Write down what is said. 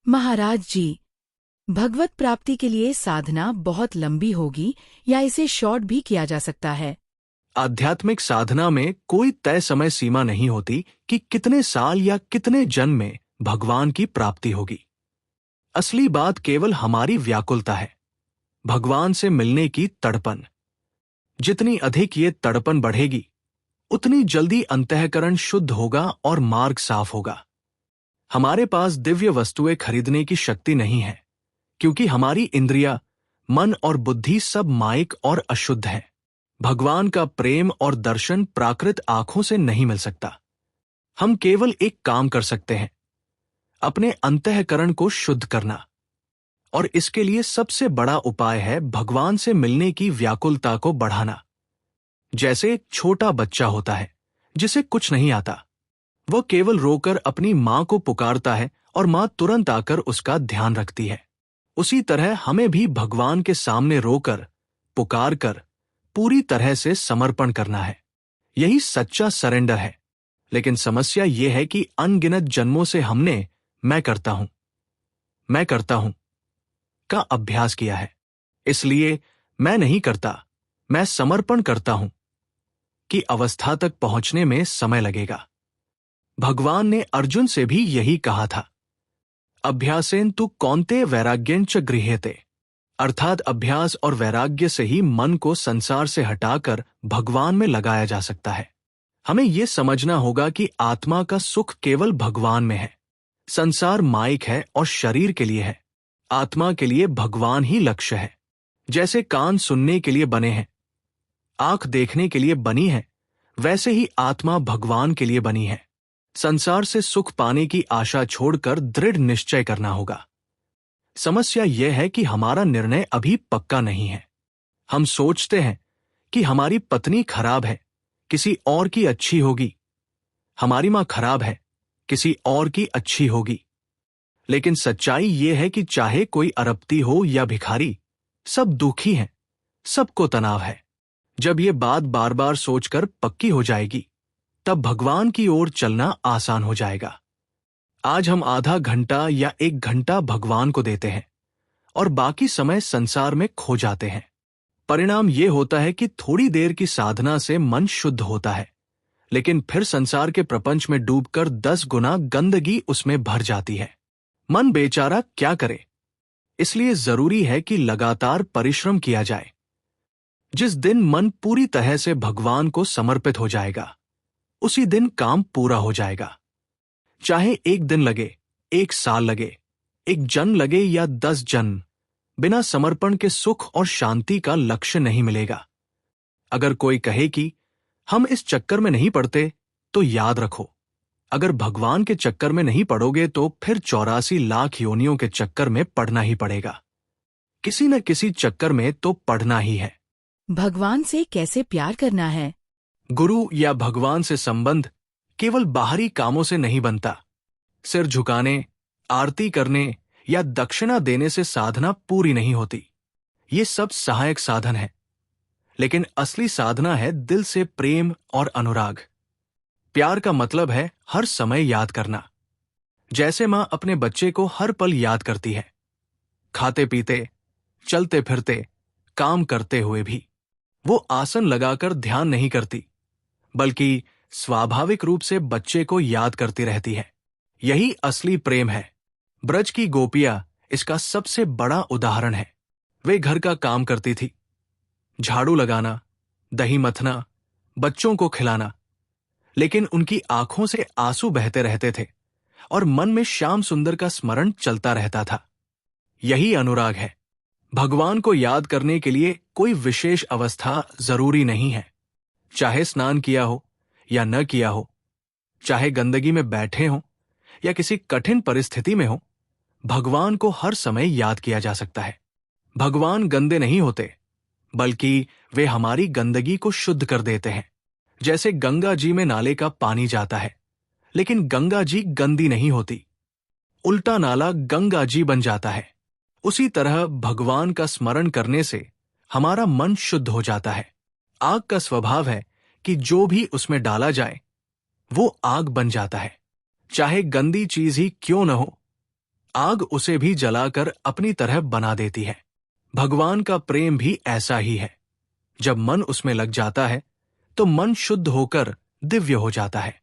महाराज जी, भगवत प्राप्ति के लिए साधना बहुत लंबी होगी या इसे शॉर्ट भी किया जा सकता है? आध्यात्मिक साधना में कोई तय समय सीमा नहीं होती कि कितने साल या कितने जन्म में भगवान की प्राप्ति होगी। असली बात केवल हमारी व्याकुलता है, भगवान से मिलने की तड़पन। जितनी अधिक ये तड़पन बढ़ेगी, उतनी जल्दी अंतःकरण शुद्ध होगा और मार्ग साफ होगा। हमारे पास दिव्य वस्तुएं खरीदने की शक्ति नहीं है, क्योंकि हमारी इंद्रिया, मन और बुद्धि सब माइक और अशुद्ध है। भगवान का प्रेम और दर्शन प्राकृत आंखों से नहीं मिल सकता। हम केवल एक काम कर सकते हैं, अपने अंतःकरण को शुद्ध करना। और इसके लिए सबसे बड़ा उपाय है भगवान से मिलने की व्याकुलता को बढ़ाना। जैसे एक छोटा बच्चा होता है जिसे कुछ नहीं आता, वह केवल रोकर अपनी मां को पुकारता है और मां तुरंत आकर उसका ध्यान रखती है। उसी तरह हमें भी भगवान के सामने रोकर, पुकार कर पूरी तरह से समर्पण करना है। यही सच्चा सरेंडर है। लेकिन समस्या यह है कि अनगिनत जन्मों से हमने मैं करता हूं का अभ्यास किया है। इसलिए मैं नहीं करता, मैं समर्पण करता हूं की अवस्था तक पहुंचने में समय लगेगा। भगवान ने अर्जुन से भी यही कहा था, अभ्यासेन तु कौन्तेय वैराग्यं च गृह्यते। अर्थात अभ्यास और वैराग्य से ही मन को संसार से हटाकर भगवान में लगाया जा सकता है। हमें यह समझना होगा कि आत्मा का सुख केवल भगवान में है। संसार माइक है और शरीर के लिए है। आत्मा के लिए भगवान ही लक्ष्य है। जैसे कान सुनने के लिए बने हैं, आंख देखने के लिए बनी है, वैसे ही आत्मा भगवान के लिए बनी है। संसार से सुख पाने की आशा छोड़कर दृढ़ निश्चय करना होगा। समस्या यह है कि हमारा निर्णय अभी पक्का नहीं है। हम सोचते हैं कि हमारी पत्नी खराब है, किसी और की अच्छी होगी। हमारी मां खराब है, किसी और की अच्छी होगी। लेकिन सच्चाई यह है कि चाहे कोई अरबती हो या भिखारी, सब दुखी हैं, सबको तनाव है। जब ये बात बार बार सोचकर पक्की हो जाएगी, तब भगवान की ओर चलना आसान हो जाएगा। आज हम आधा घंटा या 1 घंटा भगवान को देते हैं और बाकी समय संसार में खो जाते हैं। परिणाम यह होता है कि थोड़ी देर की साधना से मन शुद्ध होता है, लेकिन फिर संसार के प्रपंच में डूबकर 10 गुना गंदगी उसमें भर जाती है। मन बेचारा क्या करे? इसलिए जरूरी है कि लगातार परिश्रम किया जाए। जिस दिन मन पूरी तरह से भगवान को समर्पित हो जाएगा, उसी दिन काम पूरा हो जाएगा। चाहे 1 दिन लगे, 1 साल लगे, 1 जन्म लगे या 10 जन्म, बिना समर्पण के सुख और शांति का लक्ष्य नहीं मिलेगा। अगर कोई कहे कि हम इस चक्कर में नहीं पड़ते, तो याद रखो, अगर भगवान के चक्कर में नहीं पड़ोगे तो फिर 84 लाख योनियों के चक्कर में पड़ना ही पड़ेगा। किसी न किसी चक्कर में तो पड़ना ही है। भगवान से कैसे प्यार करना है? गुरु या भगवान से संबंध केवल बाहरी कामों से नहीं बनता। सिर झुकाने, आरती करने या दक्षिणा देने से साधना पूरी नहीं होती। ये सब सहायक साधन है, लेकिन असली साधना है दिल से प्रेम और अनुराग। प्यार का मतलब है हर समय याद करना। जैसे मां अपने बच्चे को हर पल याद करती है, खाते पीते, चलते फिरते, काम करते हुए भी। वो आसन लगाकर ध्यान नहीं करती, बल्कि स्वाभाविक रूप से बच्चे को याद करती रहती है। यही असली प्रेम है। ब्रज की गोपियां इसका सबसे बड़ा उदाहरण है। वे घर का काम करती थी, झाड़ू लगाना, दही मथना, बच्चों को खिलाना, लेकिन उनकी आंखों से आंसू बहते रहते थे और मन में श्याम सुंदर का स्मरण चलता रहता था। यही अनुराग है। भगवान को याद करने के लिए कोई विशेष अवस्था जरूरी नहीं है। चाहे स्नान किया हो या न किया हो, चाहे गंदगी में बैठे हो या किसी कठिन परिस्थिति में हो, भगवान को हर समय याद किया जा सकता है। भगवान गंदे नहीं होते, बल्कि वे हमारी गंदगी को शुद्ध कर देते हैं। जैसे गंगा जी में नाले का पानी जाता है, लेकिन गंगा जी गंदी नहीं होती, उल्टा नाला गंगा जी बन जाता है। उसी तरह भगवान का स्मरण करने से हमारा मन शुद्ध हो जाता है। आग का स्वभाव है कि जो भी उसमें डाला जाए वो आग बन जाता है। चाहे गंदी चीज ही क्यों न हो, आग उसे भी जलाकर अपनी तरह बना देती है। भगवान का प्रेम भी ऐसा ही है। जब मन उसमें लग जाता है तो मन शुद्ध होकर दिव्य हो जाता है।